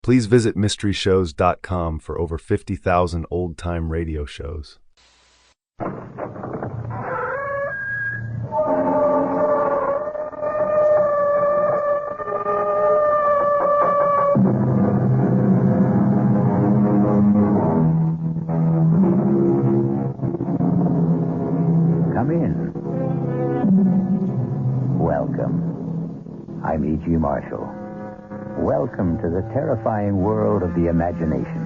Please visit mysteryshows.com for over 50,000 old-time radio shows. Come in. Welcome. I'm E.G. Marshall. Welcome to the terrifying world of the imagination.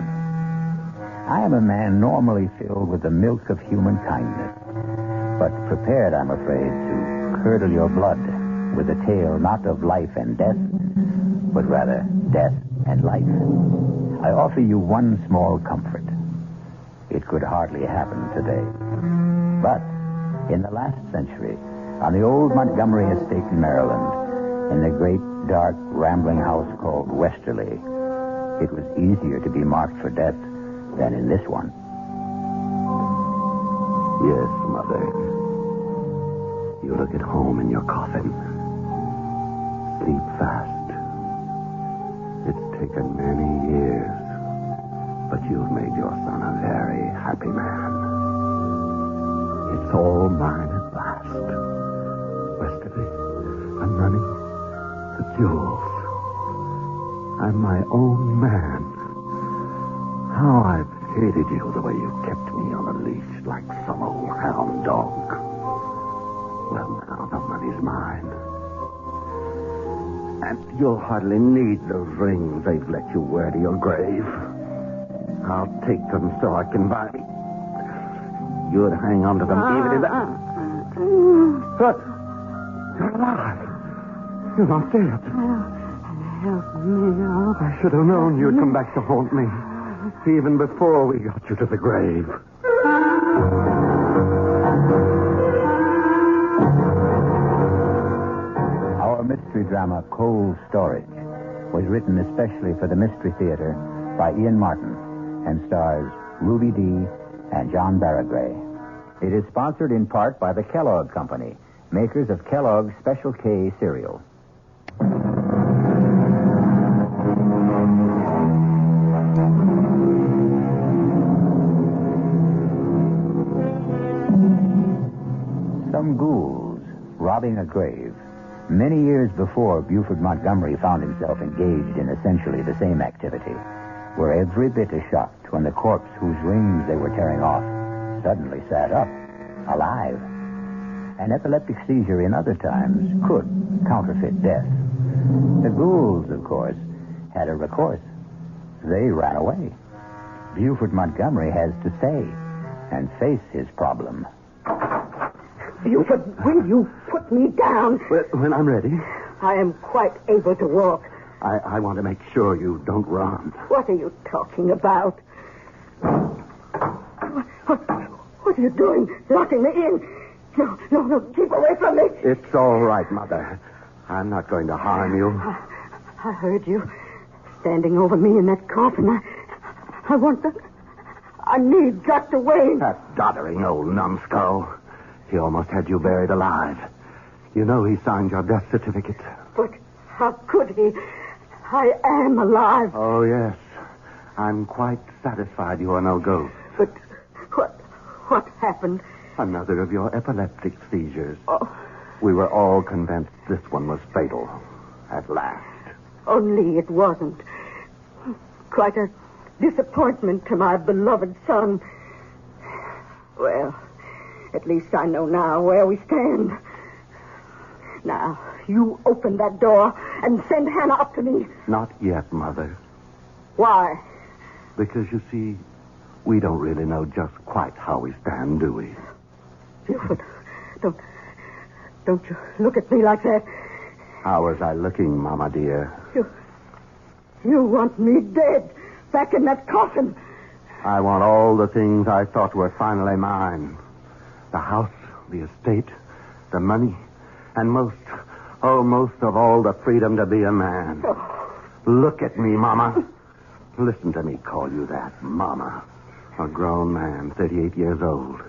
I am a man normally filled with the milk of human kindness, but prepared, I'm afraid, to curdle your blood with a tale not of life and death, but rather death and life. I offer you one small comfort. It could hardly happen today. But in the last century, on the old Montgomery estate in Maryland, in the great, dark, rambling house called Westerly, it was easier to be marked for death than in this one. Yes, Mother. You look at home in your coffin. Sleep fast. It's taken many years, but you've made your son a very happy man. It's all mine at last. Westerly, the money, the jewels. I'm my own man. How I've hated you the way you kept me on a leash like some old hound dog. Well, now the money's mine. And you'll hardly need those rings they've let you wear to your grave. I'll take them so I can buy... You'd hang on to them even if... But you're alive. You're not dead. Help me out. I should have known you'd come back to haunt me, even before we got you to the grave. Our mystery drama, Cold Storage, was written especially for the Mystery Theater by Ian Martin and stars Ruby Dee and John Baragray. It is sponsored in part by the Kellogg Company, makers of Kellogg's Special K cereal. Some ghouls robbing a grave. Many years before Buford Montgomery found himself engaged in essentially the same activity, were every bit as shocked when the corpse whose rings they were tearing off suddenly sat up, alive. An epileptic seizure in other times could counterfeit death. The ghouls, of course, had a recourse. They ran away. Buford Montgomery has to stay and face his problem. Buford, will you put me down? When I'm ready. I am quite able to walk. I want to make sure you don't run. What are you talking about? What are you doing? Locking me in? No, keep away from me. It's all right, Mother. I'm not going to harm you. I heard you standing over me in that coffin. I want that. I need Dr. Wayne. That doddering old numbskull. He almost had you buried alive. You know he signed your death certificate. But how could he? I am alive. Oh, yes. I'm quite satisfied you are no ghost. But what happened? Another of your epileptic seizures. Oh. We were all convinced this one was fatal. At last. Only it wasn't. Quite a disappointment to my beloved son. Well, at least I know now where we stand. Now, you open that door and send Hannah up to me. Not yet, Mother. Why? Because, you see, we don't really know just quite how we stand, do we? Buford, don't you look at me like that. How was I looking, Mama dear? You want me dead, back in that coffin. I want all the things I thought were finally mine. The house, the estate, the money, and most of all, the freedom to be a man. Oh. Look at me, Mama. Listen to me call you that, Mama. A grown man, 38 years old,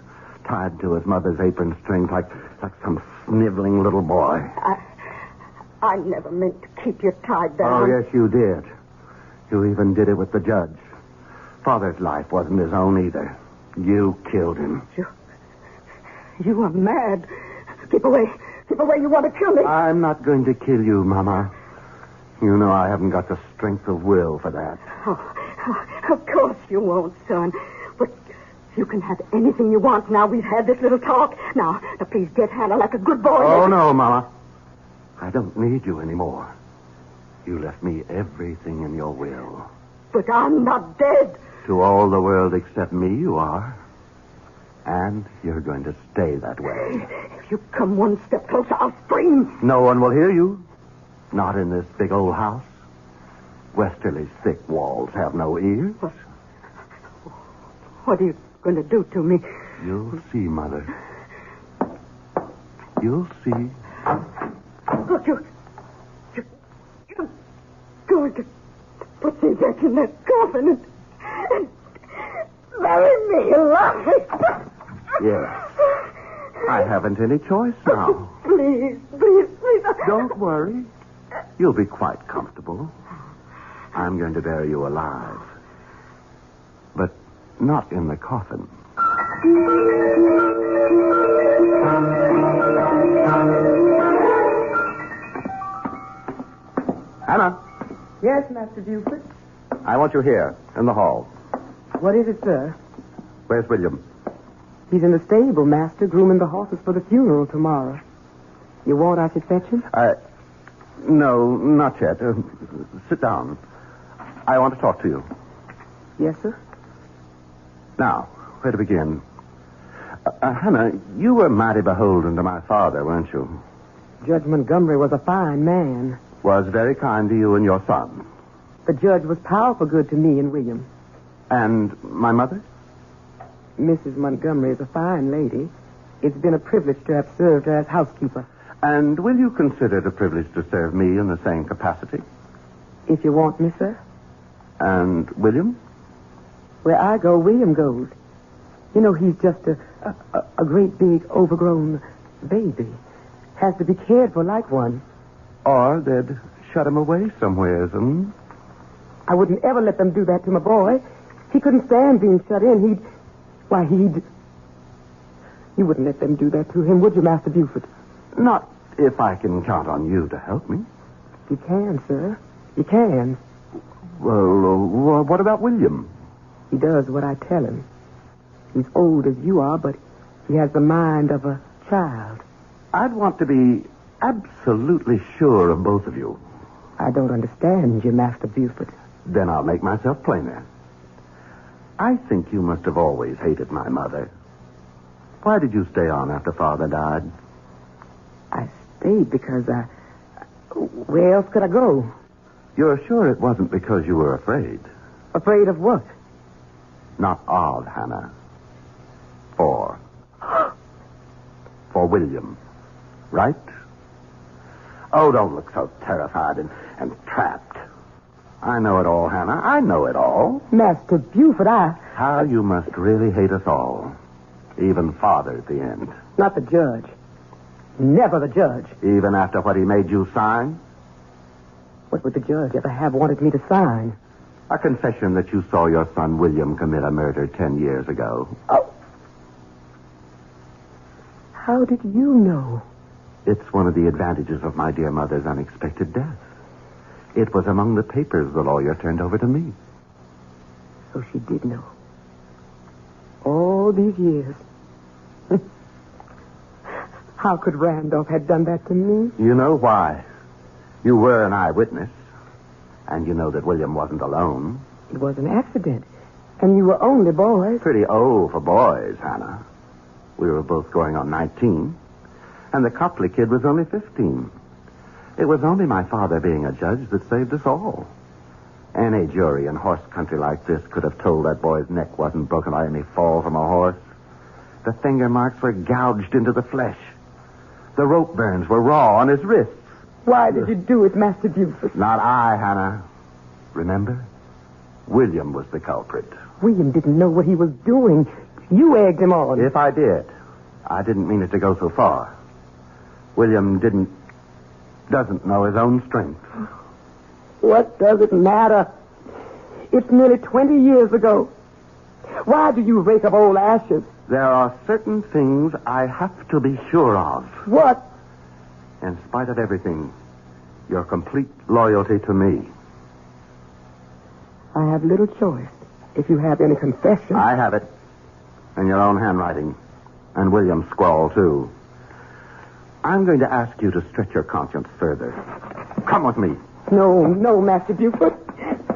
tied to his mother's apron strings like some sniveling little boy. I never meant to keep you tied down. Oh, yes, you did. You even did it with the judge. Father's life wasn't his own either. You killed him. You are mad. Keep away. Keep away. You want to kill me. I'm not going to kill you, Mama. You know I haven't got the strength of will for that. Oh, of course you won't, son. But you can have anything you want now we've had this little talk. Now, please get Hannah like a good boy. Oh, no, Mama. I don't need you anymore. You left me everything in your will. But I'm not dead. To all the world except me, you are. And you're going to stay that way. If you come one step closer, I'll scream. No one will hear you. Not in this big old house. Westerly's thick walls have no ears. What are you going to do to me? You'll see, Mother. You'll see. Look, you're going to put me back in that coffin and bury me alive. Yes. I haven't any choice now. Please. Don't worry. You'll be quite comfortable. I'm going to bury you alive. But not in the coffin. Hannah, Yes, Master Buford. I want you here, in the hall. What is it, sir? Where's William? He's in the stable, Master, grooming the horses for the funeral tomorrow. You want I should fetch him? No, not yet. Sit down. I want to talk to you. Yes, sir. Now, where to begin? Hannah, you were mighty beholden to my father, weren't you? Judge Montgomery was a fine man. Was very kind to you and your son. The judge was powerful good to me and William. And my mother? Mrs. Montgomery is a fine lady. It's been a privilege to have served her as housekeeper. And will you consider it a privilege to serve me in the same capacity? If you want me, sir. And William? Where I go, William goes. You know, he's just a great big overgrown baby. Has to be cared for like one. Or they'd shut him away somewheres, I wouldn't ever let them do that to my boy. He couldn't stand being shut in. You wouldn't let them do that to him, would you, Master Buford? Not if I can count on you to help me. You can, sir. You can. Well, what about William? He does what I tell him. He's old as you are, but he has the mind of a child. I'd want to be absolutely sure of both of you. I don't understand you, Master Buford. Then I'll make myself plainer. I think you must have always hated my mother. Why did you stay on after Father died? I stayed because where else could I go? You're sure it wasn't because you were afraid? Afraid of what? Not of, Hannah. For William. Right? Oh, don't look so terrified and trapped. I know it all, Hannah. I know it all. Master Buford, How you must really hate us all. Even Father at the end. Not the judge. Never the judge. Even after what he made you sign? What would the judge ever have wanted me to sign? A confession that you saw your son William commit a murder 10 years ago. Oh. How did you know? It's one of the advantages of my dear mother's unexpected death. It was among the papers the lawyer turned over to me. So she did know. All these years. How could Randolph have done that to me? You know why. You were an eyewitness. And you know that William wasn't alone. It was an accident. And you were only boys. Pretty old for boys, Hannah. We were both going on 19. And the Copley kid was only 15. It was only my father being a judge that saved us all. Any jury in horse country like this could have told that boy's neck wasn't broken by any fall from a horse. The finger marks were gouged into the flesh. The rope burns were raw on his wrists. Why did you do it, Master Buford? Not I, Hannah. Remember? William was the culprit. William didn't know what he was doing. You egged him on. If I did, I didn't mean it to go so far. William doesn't know his own strength. What does it matter? It's nearly 20 years ago. Why do you rake up old ashes? There are certain things I have to be sure of. What? In spite of everything, your complete loyalty to me. I have little choice. If you have any confession. I have it. In your own handwriting. And William's scrawl, too. I'm going to ask you to stretch your conscience further. Come with me. No, Master Buford.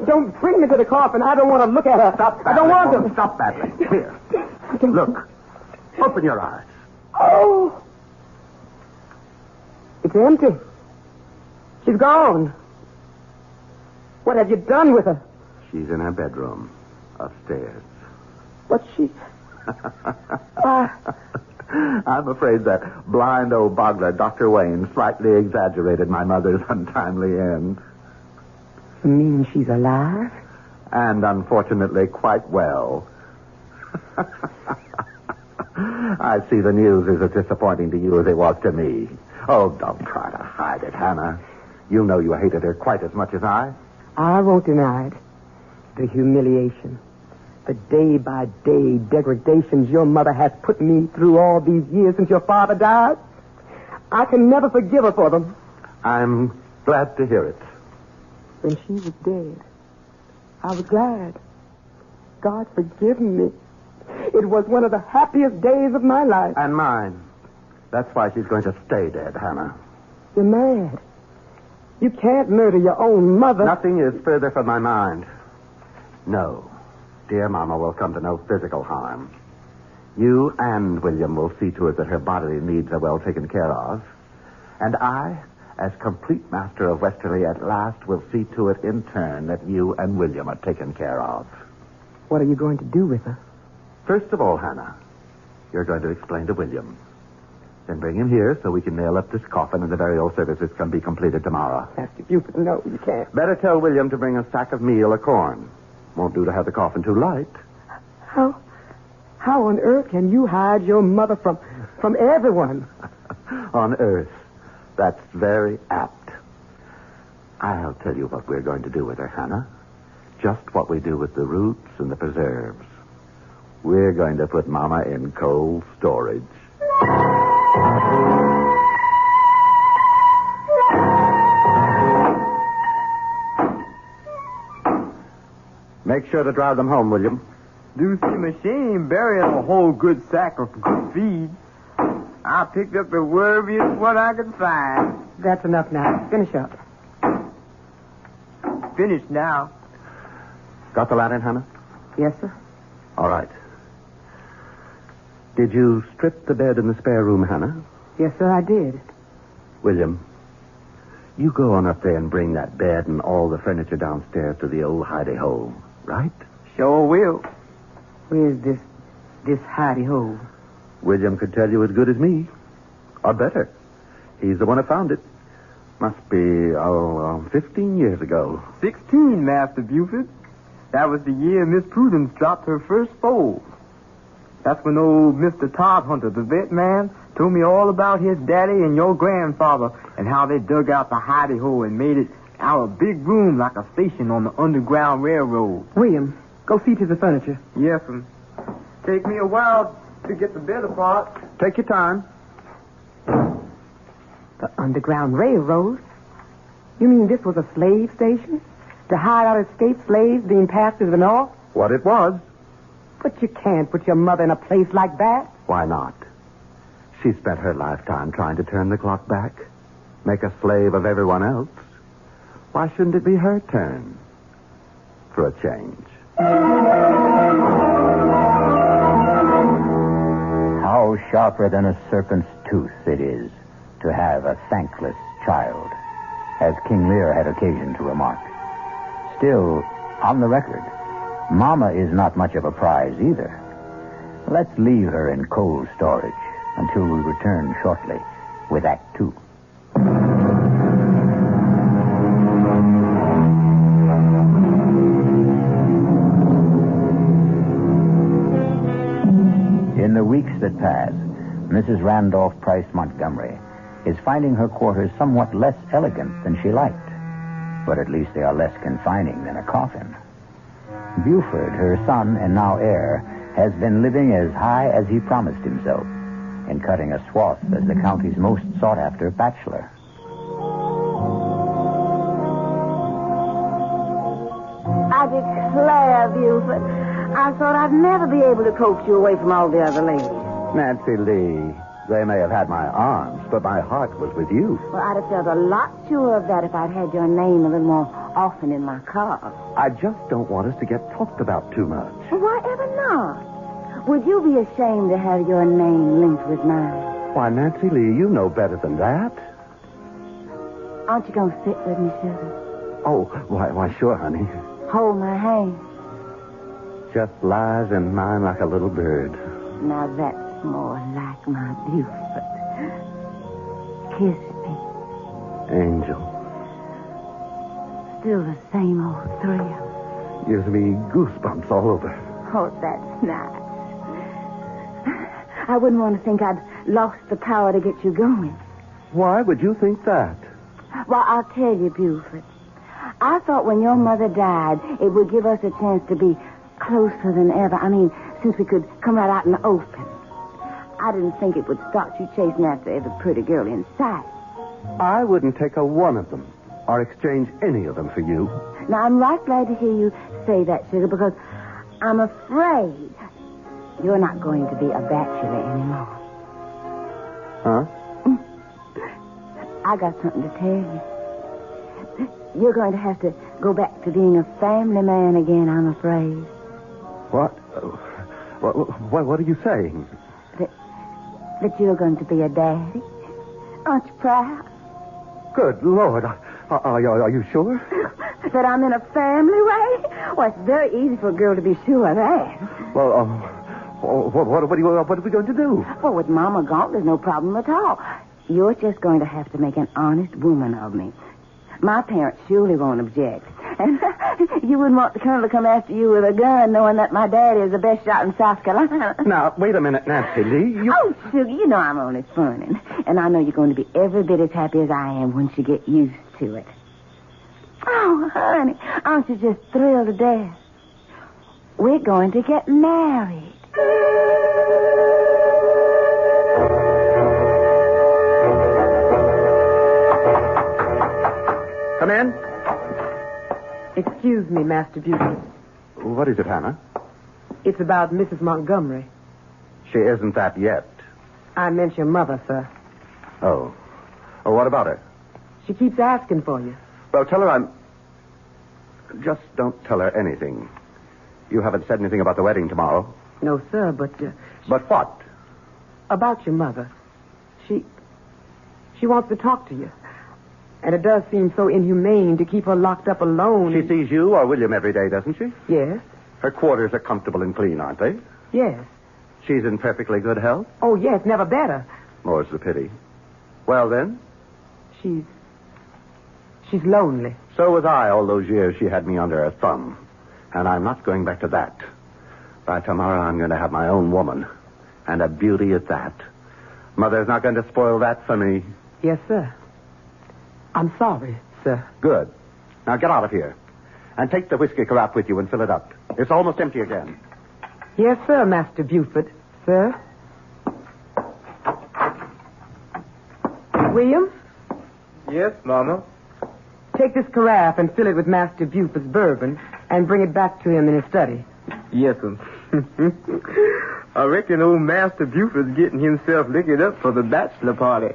Don't bring me to the coffin. I don't want to look at her. Stop battling. I don't want to. Stop battling. Here. Look. Open your eyes. Oh. It's empty. She's gone. What have you done with her? She's in her bedroom. Upstairs. What's she? I'm afraid that blind old boggler, Dr. Wayne, slightly exaggerated my mother's untimely end. You mean she's alive? And unfortunately quite well. I see the news is as disappointing to you as it was to me. Oh, don't try to hide it, Hannah. You know you hated her quite as much as I. I won't deny it. The humiliation. The day-by-day degradations your mother has put me through all these years since your father died. I can never forgive her for them. I'm glad to hear it. When she was dead, I was glad. God forgive me. It was one of the happiest days of my life. And mine. That's why she's going to stay dead, Hannah. You're mad. You can't murder your own mother. Nothing is further from my mind. No. Dear Mama will come to no physical harm. You and William will see to it that her bodily needs are well taken care of. And I, as complete master of Westerly at last, will see to it in turn that you and William are taken care of. What are you going to do with her? First of all, Hannah, you're going to explain to William. Then bring him here so we can nail up this coffin and the burial services can be completed tomorrow. Master Buford, no, you can't. Better tell William to bring a sack of meal or corn. Won't do to have the coffin too light. How on earth can you hide your mother from everyone? On earth. That's very apt. I'll tell you what we're going to do with her, Hannah. Just what we do with the roots and the preserves. We're going to put Mama in cold storage. Make sure to drive them home, William. Do seem a shame burying a whole good sack of good feed. I picked up the wormiest one I could find. That's enough now. Finish up. Finished now. Got the lantern, Hannah? Yes, sir. All right. Did you strip the bed in the spare room, Hannah? Yes, sir, I did. William, you go on up there and bring that bed and all the furniture downstairs to the old hidey-hole, right? Sure will. Where's this hidey-hole? William could tell you as good as me. Or better. He's the one who found it. Must be, 15 years ago. 16, Master Buford. That was the year Miss Prudence dropped her first foal. That's when old Mr. Todd Hunter, the vet man, told me all about his daddy and your grandfather and how they dug out the hidey-hole and made it out a big room like a station on the Underground Railroad. William, go see to the furniture. Yes, sir. Take me a while to get the bed apart. Take your time. The Underground Railroad? You mean this was a slave station? To hide out escaped slaves being passed through the north? What it was. But you can't put your mother in a place like that. Why not? She spent her lifetime trying to turn the clock back. Make a slave of everyone else. Why shouldn't it be her turn? For a change. How sharper than a serpent's tooth it is to have a thankless child, as King Lear had occasion to remark. Still, on the record, Mama is not much of a prize either. Let's leave her in cold storage until we return shortly with Act 2. In the weeks that pass, Mrs. Randolph Price Montgomery is finding her quarters somewhat less elegant than she liked. But at least they are less confining than a coffin. Buford, her son and now heir, has been living as high as he promised himself and cutting a swath as the county's most sought-after bachelor. I declare, Buford, I thought I'd never be able to coax you away from all the other ladies. Nancy Lee, they may have had my arms, but my heart was with you. Well, I'd have felt a lot sure of that if I'd had your name a little more often in my car. I just don't want us to get talked about too much. Well, why ever not? Would you be ashamed to have your name linked with mine? Why, Nancy Lee, you know better than that. Aren't you going to sit with me, sugar? Oh, why, sure, honey. Hold my hand. Just lies in mine like a little bird. Now that's more like my Buford. Kiss me. Angel. Still the same old thrill. Gives me goosebumps all over. Oh, that's nice. I wouldn't want to think I'd lost the power to get you going. Why would you think that? Well, I'll tell you, Buford. I thought when your mother died, it would give us a chance to be closer than ever. I mean, since we could come right out in the open. I didn't think it would start you chasing after every pretty girl in sight. I wouldn't take a one of them or exchange any of them for you. Now, I'm right glad to hear you say that, sugar, because I'm afraid you're not going to be a bachelor anymore. Huh? I got something to tell you. You're going to have to go back to being a family man again, I'm afraid. What? What are you saying? That you're going to be a daddy. Aren't you proud? Good Lord. Are you sure? That I'm in a family way? Well, it's very easy for a girl to be sure of that. Well, what are we going to do? Well, with Mama gone, there's no problem at all. You're just going to have to make an honest woman of me. My parents surely won't object. And you wouldn't want the colonel to come after you with a gun knowing that my daddy is the best shot in South Carolina. Now, wait a minute, Nancy Lee. Oh, sugar, you know I'm only funning. And I know you're going to be every bit as happy as I am once you get used to it. Oh, honey, aren't you just thrilled to death? We're going to get married. Come in. Excuse me, Master Buford. What is it, Hannah? It's about Mrs. Montgomery. She isn't that yet. I meant your mother, sir. Oh. Oh, what about her? She keeps asking for you. Well, tell her I'm... Just don't tell her anything. You haven't said anything about the wedding tomorrow. No, sir, but... But what? About your mother. She wants to talk to you. And it does seem so inhumane to keep her locked up alone. She sees you or William every day, doesn't she? Yes. Her quarters are comfortable and clean, aren't they? Yes. She's in perfectly good health? Oh, yes, never better. More's the pity. Well, then? She's lonely. So was I all those years she had me under her thumb. And I'm not going back to that. By tomorrow, I'm going to have my own woman. And a beauty at that. Mother's not going to spoil that for me. Yes, sir. I'm sorry, sir. Good. Now get out of here. And take the whiskey carafe with you and fill it up. It's almost empty again. Yes, sir, Master Buford. Sir? William? Yes, Mama. Take this carafe and fill it with Master Buford's bourbon and bring it back to him in his study. Yes, sir. I reckon old Master Buford's getting himself liquored up for the bachelor party.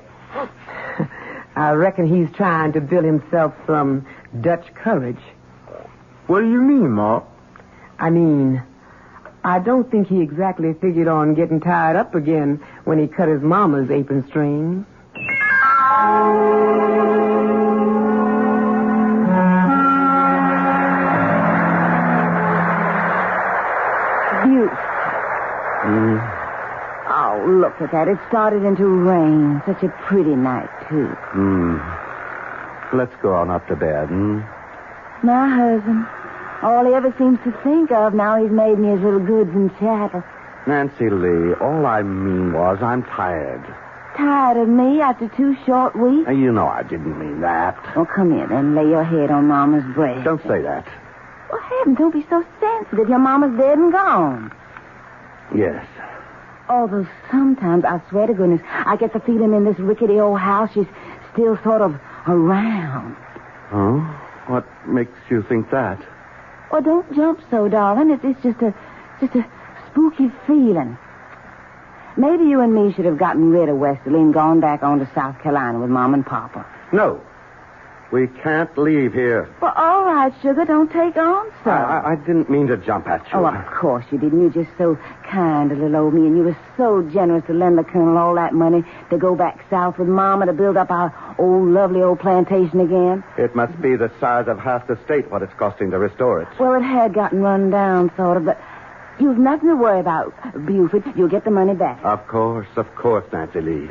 I reckon he's trying to build himself some Dutch courage. What do you mean, Ma? I mean, I don't think he exactly figured on getting tied up again when he cut his mama's apron strings. Oh, look at that. It started into rain. Such a pretty night, too. Let's go on up to bed, My husband. All he ever seems to think of now he's made me his little goods and chattels. Nancy Lee, all I mean was I'm tired. Tired of me after 2 short weeks? You know I didn't mean that. Well, come in and lay your head on Mama's breast. Don't say that. Well, heavens, don't be so sensitive. Your mama's dead and gone. Yes. Although sometimes, I swear to goodness, I get the feeling in this rickety old house she's still sort of around. Oh? What makes you think that? Well, don't jump so, darling. It's just a spooky feeling. Maybe you and me should have gotten rid of Westerly and gone back on to South Carolina with Mom and Papa. No. We can't leave here. Well, all right, sugar. Don't take on so. I didn't mean to jump at you. Oh, of course you didn't. You're just so kind to little old me, and you were so generous to lend the Colonel all that money to go back south with Mama to build up our old, lovely old plantation again. It must be the size of half the state what it's costing to restore it. Well, it had gotten run down, sort of, but you've nothing to worry about, Buford. You'll get the money back. Of course, Nancy Lee.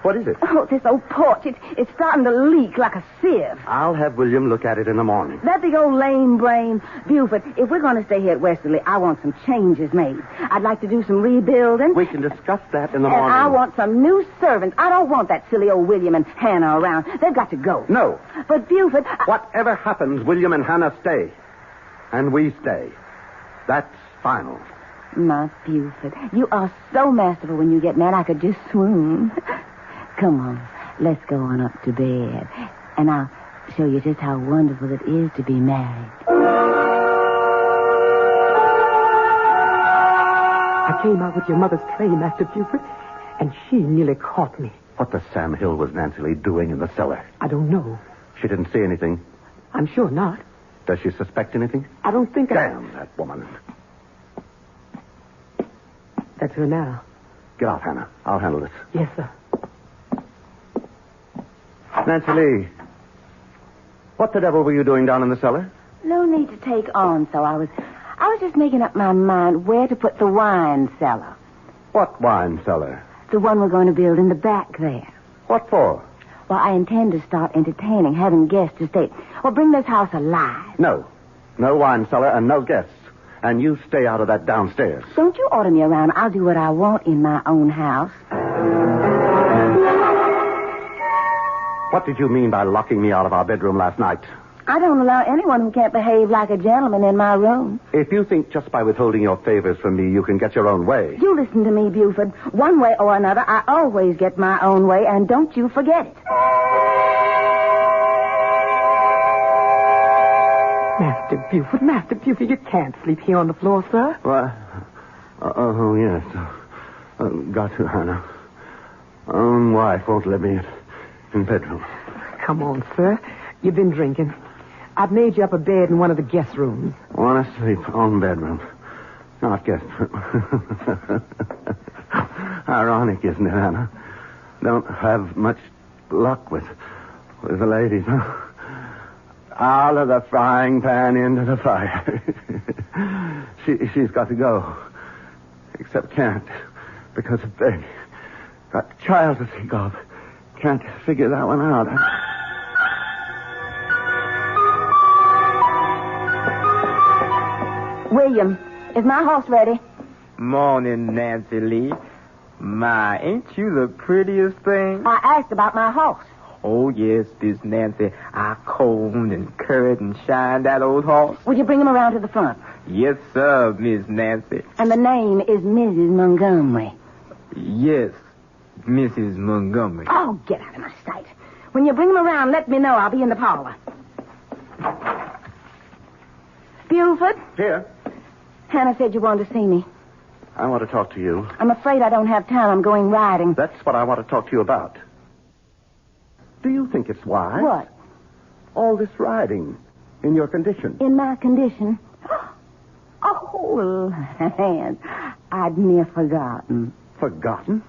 What is it? Oh, this old porch. It's starting to leak like a sieve. I'll have William look at it in the morning. That big old lame brain. Buford, if we're going to stay here at Westerly, I want some changes made. I'd like to do some rebuilding. We can discuss that in the And morning. I want some new servants. I don't want that silly old William and Hannah around. They've got to go. No. But, Buford... Whatever happens, William and Hannah stay. And we stay. That's final. My Buford, you are so masterful when you get mad I could just swoon. Come on, let's go on up to bed. And I'll show you just how wonderful it is to be married. I came out with your mother's tray, Master Buford, and she nearly caught me. What the Sam Hill was Nancy Lee doing in the cellar? I don't know. She didn't see anything. I'm sure not. Does she suspect anything? I don't think Damn that woman. That's her now. Get out, Hannah. I'll handle this. Yes, sir. Nancy Lee, what the devil were you doing down in the cellar? No need to take on, so I was just making up my mind where to put the wine cellar. What wine cellar? The one we're going to build in the back there. What for? Well, I intend to start entertaining, having guests to stay. Well, bring this house alive. No. No wine cellar and no guests. And you stay out of that downstairs. Don't you order me around. I'll do what I want in my own house. What did you mean by locking me out of our bedroom last night? I don't allow anyone who can't behave like a gentleman in my room. If you think just by withholding your favors from me you can get your own way... You listen to me, Buford. One way or another, I always get my own way, and don't you forget it. Master Buford, you can't sleep here on the floor, sir. What? Oh, yes. Got to, Hannah. Own wife won't let me in bedroom. Come on, sir. You've been drinking. I've made you up a bed in one of the guest rooms. Want to sleep on bedroom. Not guest room. Ironic, isn't it, Hannah? Don't have much luck with the ladies, huh? Out of the frying pan into the fire. She's got to go. Except can't. Because of baby. Got a child to think of. Can't figure that one out. William, is my horse ready? Morning, Nancy Lee. My, ain't you the prettiest thing? I asked about my horse. Oh, yes, Miss Nancy. I combed and curried and shined that old horse. Would you bring him around to the front? Yes, sir, Miss Nancy. And the name is Mrs. Montgomery. Yes, Mrs. Montgomery. Oh, get out of my sight. When you bring him around, let me know. I'll be in the parlor. Buford? Here. Hannah said you wanted to see me. I want to talk to you. I'm afraid I don't have time. I'm going riding. That's what I want to talk to you about. Do you think it's wise? What? All this riding in your condition. In my condition? Oh, land. I'd near forgotten. Forgotten?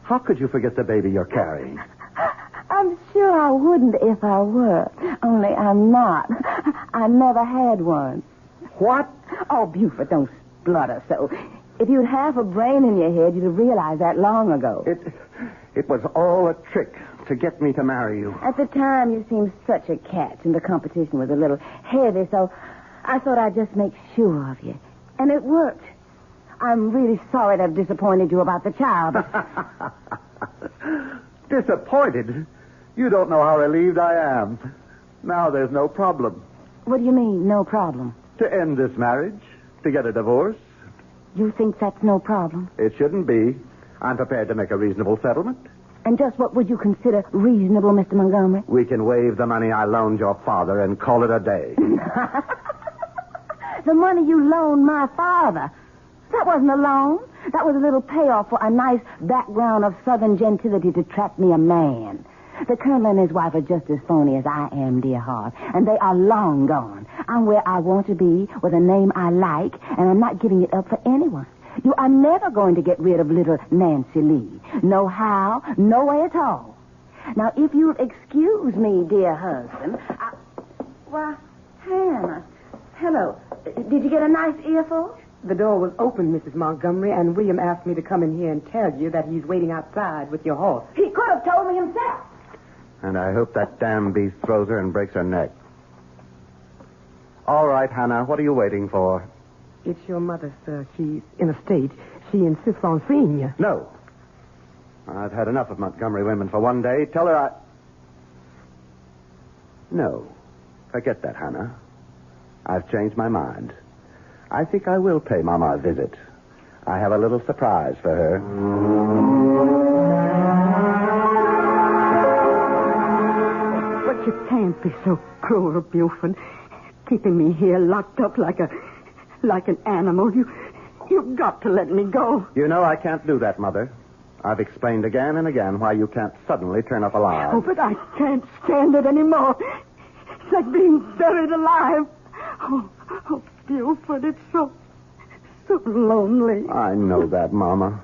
How could you forget the baby you're carrying? I'm sure I wouldn't if I were. Only I'm not. I never had one. What? Oh, Buford, don't splutter so. If you'd half a brain in your head, you'd have realized that long ago. It was all a trick to get me to marry you. At the time, you seemed such a catch, and the competition was a little heavy, so I thought I'd just make sure of you. And it worked. I'm really sorry to have disappointed you about the child. Disappointed? You don't know how relieved I am. Now there's no problem. What do you mean, no problem? To end this marriage? To get a divorce? You think that's no problem? It shouldn't be. I'm prepared to make a reasonable settlement. And just what would you consider reasonable, Mr. Montgomery? We can waive the money I loaned your father and call it a day. The money you loaned my father. That wasn't a loan. That was a little payoff for a nice background of Southern gentility to trap me a man. The Colonel and his wife are just as phony as I am, dear heart. And they are long gone. I'm where I want to be with a name I like, and I'm not giving it up for anyone. You are never going to get rid of little Nancy Lee. No how, no way at all. Now, if you'll excuse me, dear husband, Why, Hannah. Hello. Did you get a nice earful? The door was open, Mrs. Montgomery, and William asked me to come in here and tell you that he's waiting outside with your horse. He could have told me himself. And I hope that damn beast throws her and breaks her neck. All right, Hannah, what are you waiting for? It's your mother, sir. She's in a state. She insists on seeing you. No. I've had enough of Montgomery women for one day. Tell her No. Forget that, Hannah. I've changed my mind. I think I will pay Mama a visit. I have a little surprise for her. But you can't be so cruel, Buford. Keeping me here locked up like an animal. You've got to let me go. You know I can't do that, Mother. I've explained again and again why you can't suddenly turn up alive. Oh, but I can't stand it anymore. It's like being buried alive. Oh, Buford, it's so lonely. I know that, Mama.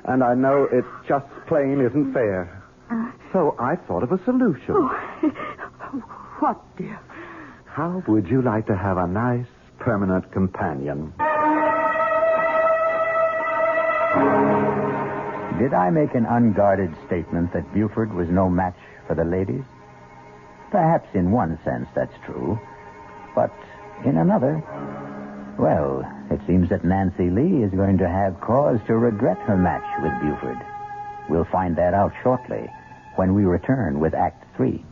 And I know it just plain isn't fair. So I thought of a solution. What, dear? How would you like to have a nice, permanent companion? Did I make an unguarded statement that Buford was no match for the ladies? Perhaps in one sense that's true. But in another, well, it seems that Nancy Lee is going to have cause to regret her match with Buford. We'll find that out shortly when we return with Act 3.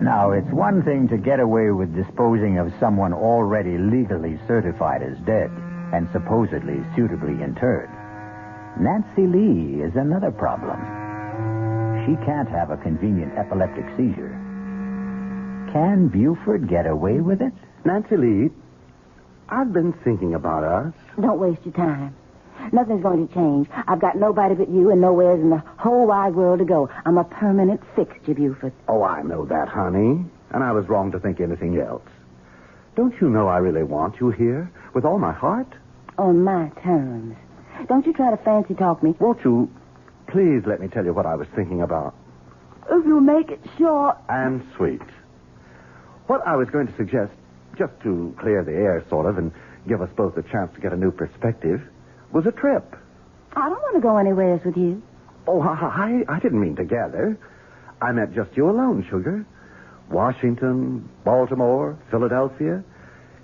Now, it's one thing to get away with disposing of someone already legally certified as dead and supposedly suitably interred. Nancy Lee is another problem. She can't have a convenient epileptic seizure. Can Buford get away with it? Nancy Lee, I've been thinking about us. Don't waste your time. Nothing's going to change. I've got nobody but you and nowheres in the whole wide world to go. I'm a permanent fixture, Buford. Oh, I know that, honey. And I was wrong to think anything else. Don't you know I really want you here with all my heart? On my terms. Don't you try to fancy talk me. Won't you please let me tell you what I was thinking about? If you make it short. And sweet. What I was going to suggest, just to clear the air, sort of, and give us both a chance to get a new perspective, was a trip. I don't want to go anywhere with you. Oh, I didn't mean together. I meant just you alone, sugar. Washington, Baltimore, Philadelphia.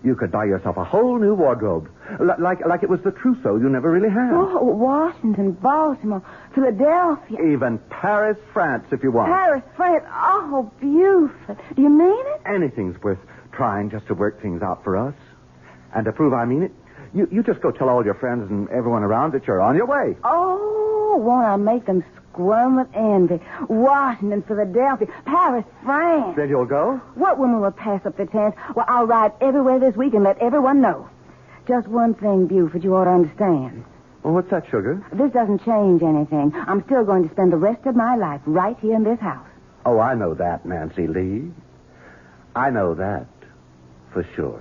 You could buy yourself a whole new wardrobe. Like it was the trousseau you never really had. Oh, Washington, Baltimore, Philadelphia. Even Paris, France, if you want. Paris, France. Oh, Buford. Do you mean it? Anything's worth trying just to work things out for us. And to prove I mean it, you just go tell all your friends and everyone around that you're on your way. Oh, won't I make them squirm with envy? Washington, Philadelphia, Paris, France. Then you'll go? What woman will pass up the chance? Well, I'll ride everywhere this week and let everyone know. Just one thing, Buford, you ought to understand. Well, what's that, sugar? This doesn't change anything. I'm still going to spend the rest of my life right here in this house. Oh, I know that, Nancy Lee. I know that for sure.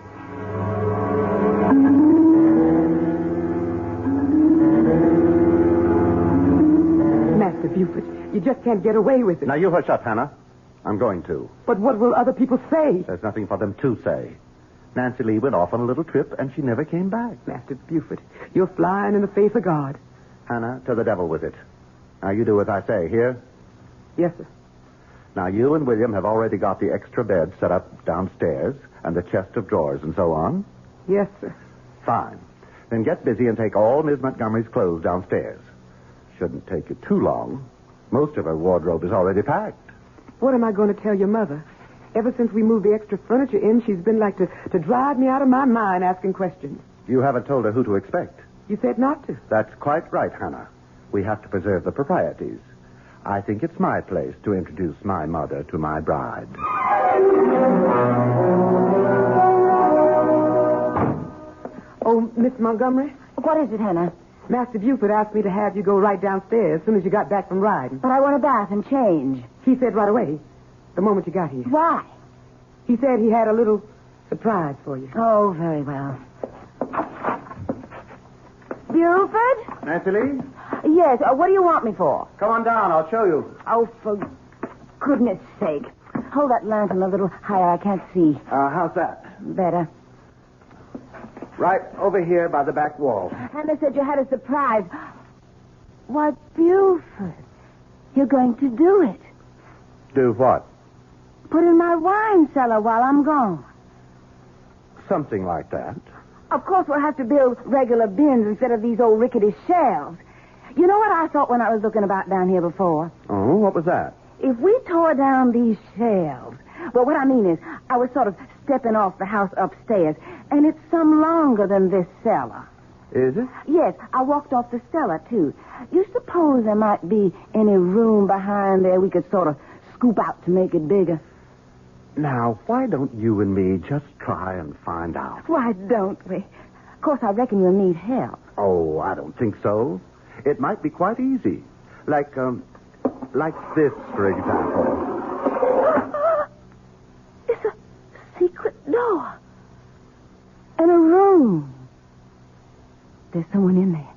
Master Buford, you just can't get away with it. Now, you hush up, Hannah. I'm going to. But what will other people say? There's nothing for them to say. Nancy Lee went off on a little trip, and she never came back. Master Buford, you're flying in the face of God. Hannah, to the devil with it. Now, you do as I say, here? Yes, sir. Now, you and William have already got the extra bed set up downstairs, and the chest of drawers and so on. Yes, sir. Fine. Then get busy and take all Miss Montgomery's clothes downstairs. Shouldn't take you too long. Most of her wardrobe is already packed. What am I going to tell your mother? Ever since we moved the extra furniture in, she's been like to drive me out of my mind asking questions. You haven't told her who to expect. You said not to. That's quite right, Hannah. We have to preserve the proprieties. I think it's my place to introduce my mother to my bride. Oh, Miss Montgomery? What is it, Hannah? Master Buford asked me to have you go right downstairs as soon as you got back from riding. But I want a bath and change. He said right away, the moment you got here. Why? He said he had a little surprise for you. Oh, very well. Buford? Nancy Lee? Yes, what do you want me for? Come on down. I'll show you. Oh, for goodness sake. Hold that lantern a little higher. I can't see. How's that? Better. Right over here by the back wall. Hannah said you had a surprise. Why, Buford, you're going to do it. Do what? Put in my wine cellar while I'm gone. Something like that. Of course, we'll have to build regular bins instead of these old rickety shelves. You know what I thought when I was looking about down here before? Oh, what was that? If we tore down these shelves... Well, what I mean is, I was sort of stepping off the house upstairs, and it's some longer than this cellar. Is it? Yes, I walked off the cellar, too. You suppose there might be any room behind there we could sort of scoop out to make it bigger? Now, why don't you and me just try and find out? Why don't we? Of course, I reckon you'll need help. Oh, I don't think so. It might be quite easy. Like this, for example. It's a secret door. And a room. There's someone in there.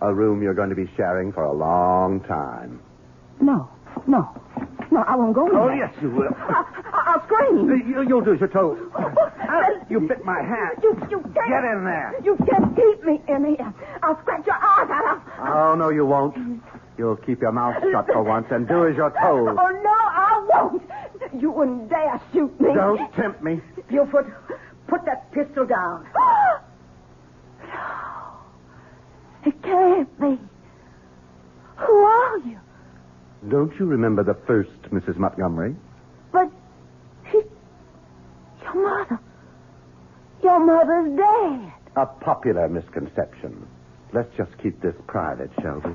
A room you're going to be sharing for a long time. No, I won't go in Oh, there. yes, you will. I'll scream. You'll do as you're told. You bit my hat. You can't. Get in there. You can't keep me in here. I'll scratch your eyes out. Oh, no, you won't. You'll keep your mouth shut for once and do as you're told. Oh, no, I won't. You wouldn't dare shoot me. Don't tempt me. Buford, put that pistol down. No. It can't be. Who are you? Don't you remember the first Mrs. Montgomery? But your mother's dead. A popular misconception. Let's just keep this private, shall we?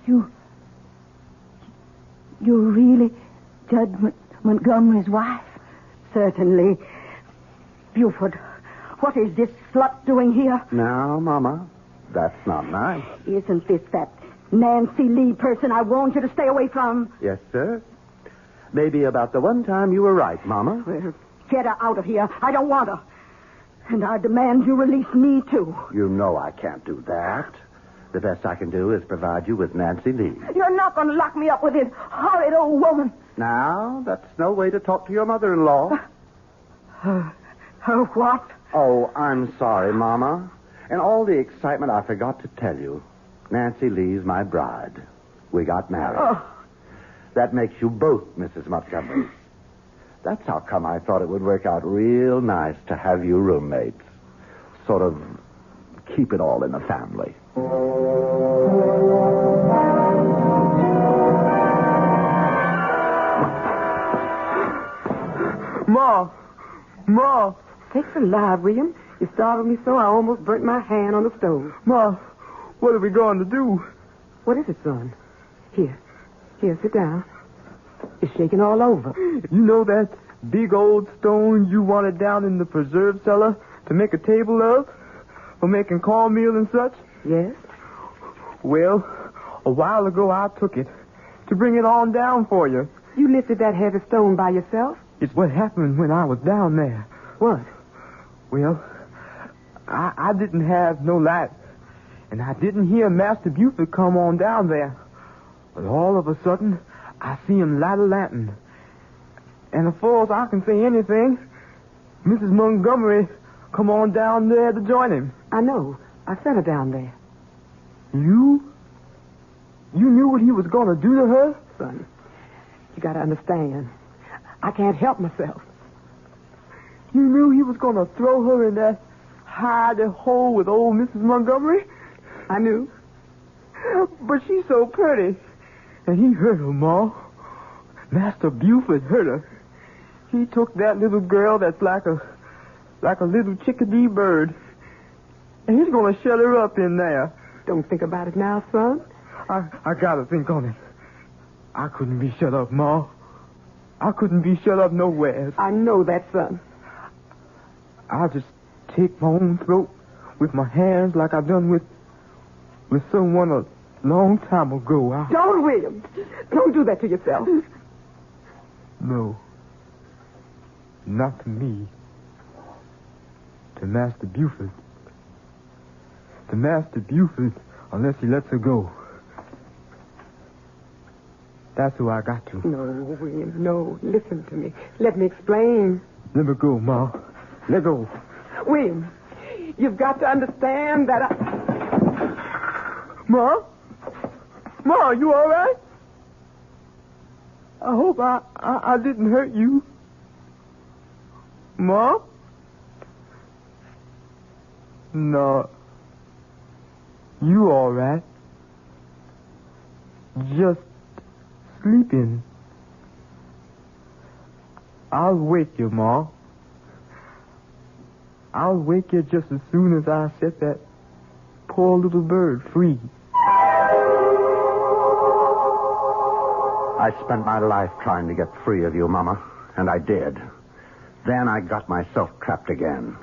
You're really Judge Montgomery's wife? Certainly. Buford, what is this slut doing here? Now, Mama, that's not nice. Isn't this that Nancy Lee person I warned you to stay away from? Yes, sir. Maybe about the one time you were right, Mama. Well, get her out of here. I don't want her. And I demand you release me, too. You know I can't do that. The best I can do is provide you with Nancy Lee. You're not going to lock me up with this horrid old woman. Now, that's no way to talk to your mother-in-law. Oh, what? Oh, I'm sorry, Mama. In all the excitement, I forgot to tell you. Nancy Lee's my bride. We got married. Oh. That makes you both Mrs. Montgomery. That's how come I thought it would work out real nice to have you roommates. Sort of keep it all in the family. Ma. Sakes alive, William. You startled me so I almost burnt my hand on the stove. Ma, what are we going to do? What is it, son? Here, sit down. It's shaking all over. You know that big old stone you wanted down in the preserve cellar to make a table of? For making cornmeal and such? Yes? Well, a while ago I took it to bring it on down for you. You lifted that heavy stone by yourself? It's what happened when I was down there. What? Well, I didn't have no light, and I didn't hear Master Buford come on down there. But all of a sudden, I see him light a lantern. And as far as I can say anything, Mrs. Montgomery come on down there to join him. I know. I sent her down there. You? You knew what he was going to do to her? Son, you got to understand. I can't help myself. You knew he was going to throw her in that hide a hole with old Mrs. Montgomery? I knew. But she's so pretty. And he hurt her, Ma. Master Buford hurt her. He took that little girl that's like a little chickadee bird. And he's going to shut her up in there. Don't think about it now, son. I got to think on it. I couldn't be shut up, Ma. I couldn't be shut up nowhere. I know that, son. I'll just take my own throat with my hands like I've done with someone a long time ago. Don't, William. Don't do that to yourself. No. Not to me. To Master Buford. To Master Buford, unless he lets her go. That's who I got to. No, William, no. Listen to me. Let me explain. Let me go, Ma. Let go. William, you've got to understand that Ma? Ma, you all right? I hope I didn't hurt you. Ma? No. You all right? Just sleeping. I'll wake you, Ma. I'll wake you just as soon as I set that poor little bird free. I spent my life trying to get free of you, Mama, and I did. Then I got myself trapped again.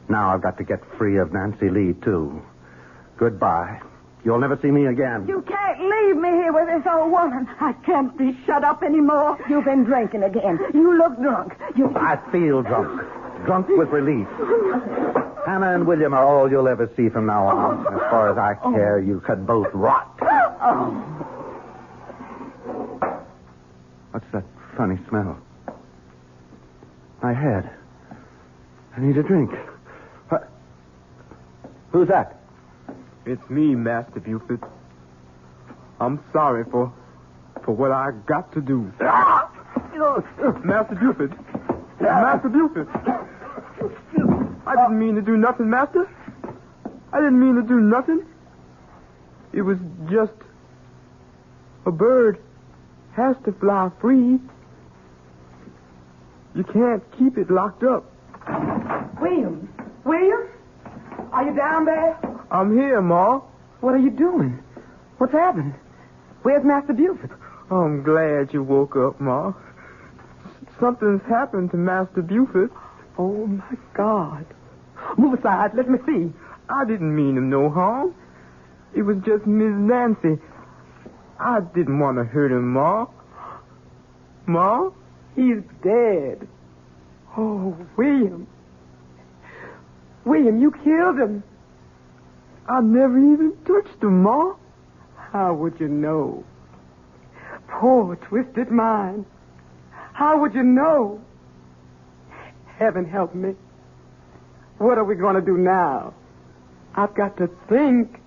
Now I've got to get free of Nancy Lee, too. Goodbye. You'll never see me again. You can't leave me here with this old woman. I can't be shut up anymore. You've been drinking again. You look drunk. I feel drunk. Drunk with relief. Hannah and William are all you'll ever see from now on. As far as I care, you could both rot. What's that funny smell? My head. I need a drink. What? Who's that? It's me, Master Buford. I'm sorry for what I got to do. Master Buford. Master Buford. I didn't mean to do nothing, Master. I didn't mean to do nothing. It was just a bird has to fly free. You can't keep it locked up. William? William? Are you down there? I'm here, Ma. What are you doing? What's happened? Where's Master Buford? I'm glad you woke up, Ma. Something's happened to Master Buford. Oh, my God. Move aside. Let me see. I didn't mean him no harm. It was just Miss Nancy. I didn't want to hurt him, Ma. Ma? He's dead. Oh, William. William, you killed him. I never even touched him, Ma. How would you know? Poor twisted mind. How would you know? Heaven help me. What are we going to do now? I've got to think.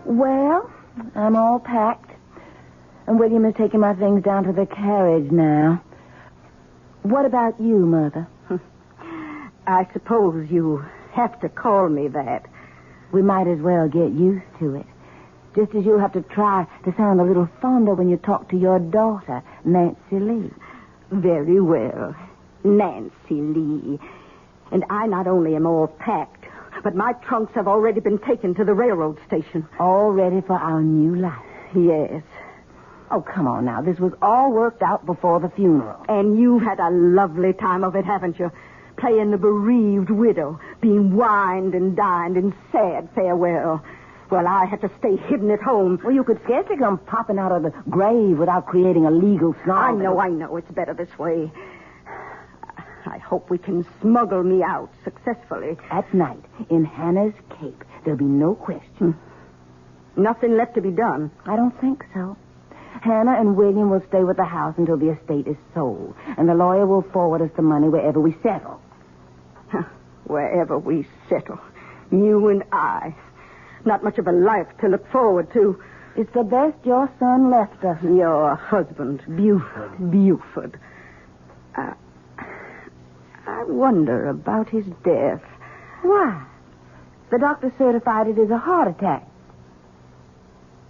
Well, I'm all packed. And William is taking my things down to the carriage now. What about you, Mother? I suppose you have to call me that. We might as well get used to it. Just as you'll have to try to sound a little fonder when you talk to your daughter, Nancy Lee. Very well. Nancy Lee. And I not only am all packed, but my trunks have already been taken to the railroad station. All ready for our new life. Yes. Oh, come on now. This was all worked out before the funeral. And you've had a lovely time of it, haven't you? Playing the bereaved widow, being wined and dined in sad farewell. Well, I had to stay hidden at home. Well, you could scarcely come popping out of the grave without creating a legal snarl. I know. It's better this way. I hope we can smuggle me out successfully. At night, in Hannah's cape, there'll be no question. Nothing left to be done. I don't think so. Hannah and William will stay with the house until the estate is sold, and the lawyer will forward us the money wherever we settle. Wherever we settle. You and I. Not much of a life to look forward to. It's the best your son left us. Your husband. Buford. I wonder about his death. Why? The doctor certified it as a heart attack.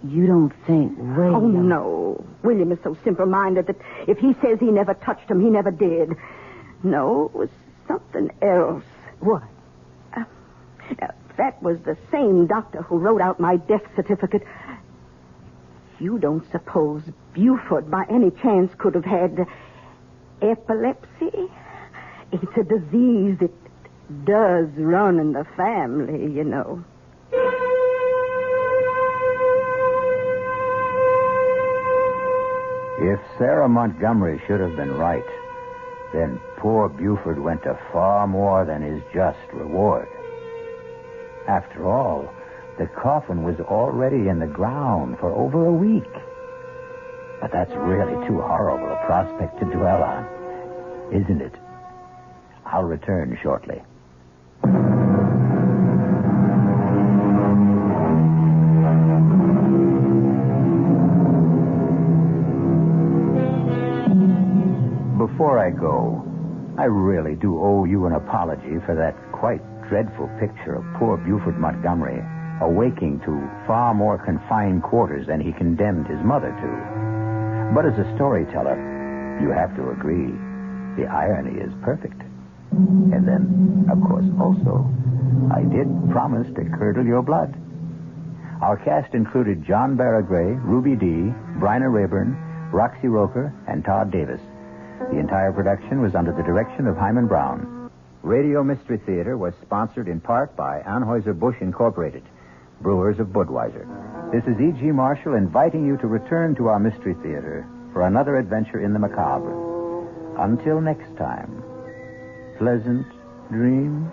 You don't think William... Oh, no. William is so simple-minded that if he says he never touched him, he never did. No, it was something else. What? That was the same doctor who wrote out my death certificate. You don't suppose Buford, by any chance, could have had epilepsy? It's a disease that does run in the family, you know. If Sarah Montgomery should have been right, then poor Buford went to far more than his just reward. After all, the coffin was already in the ground for over a week. But that's really too horrible a prospect to dwell on, isn't it? I'll return shortly. Before I go, I really do owe you an apology for that quite dreadful picture of poor Buford Montgomery awaking to far more confined quarters than he condemned his mother to. But as a storyteller, you have to agree, the irony is perfect. And then, of course, also, I did promise to curdle your blood. Our cast included John Barragray, Ruby Dee, Bryna Rayburn, Roxy Roker, and Todd Davis. The entire production was under the direction of Hyman Brown. Radio Mystery Theater was sponsored in part by Anheuser-Busch Incorporated, brewers of Budweiser. This is E.G. Marshall inviting you to return to our Mystery Theater for another adventure in the macabre. Until next time, pleasant dreams.